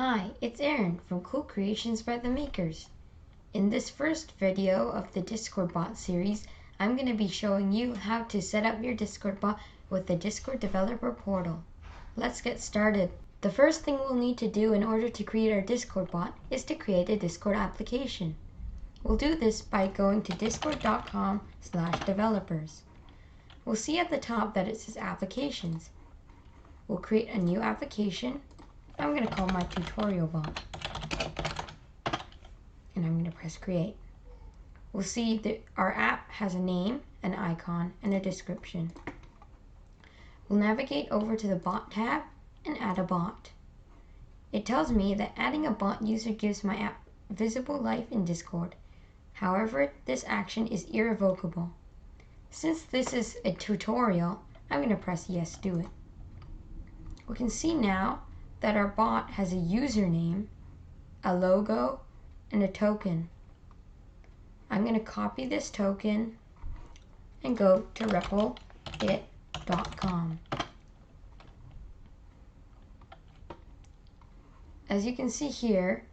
Hi, it's Aaron from Cool Creations by the Makers. In this first video of the Discord bot series, I'm going to be showing you how to set up your Discord bot with the Discord developer portal. Let's get started. The first thing we'll need to do in order to create our Discord bot is to create a Discord application. We'll do this by going to discord.com/developers. We'll see at the top that it says applications. We'll create a new application. I'm going to call my tutorial bot, and I'm going to press create. We'll see that our app has a name, an icon, and a description. We'll navigate over to the bot tab and add a bot. It tells me that adding a bot user gives my app visible life in Discord. However, this action is irrevocable. Since this is a tutorial, I'm going to press yes, do it. We can see now that our bot has a username, a logo, and a token. I'm going to copy this token and go to repl.it.com. As you can see here,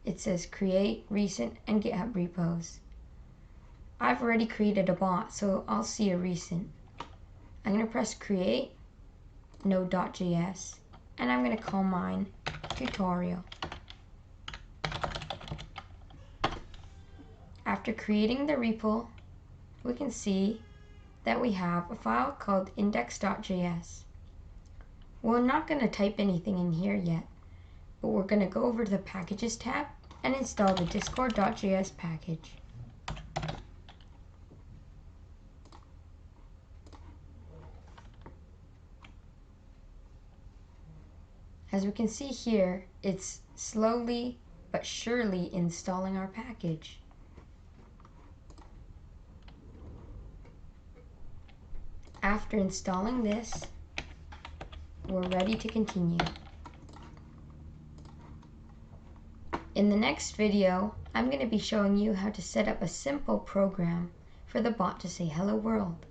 it says create, recent, and GitHub repos. I've already created a bot, so I'll see a recent. I'm going to press create, node.js, and I'm going to call mine tutorial. After creating the repo, we can see that we have a file called index.js. We're not going to type anything in here yet, but we're going to go over to the packages tab and install the discord.js package. As we can see here, it's slowly but surely installing our package. After installing this, we're ready to continue. In the next video, I'm going to be showing you how to set up a simple program for the bot to say hello world.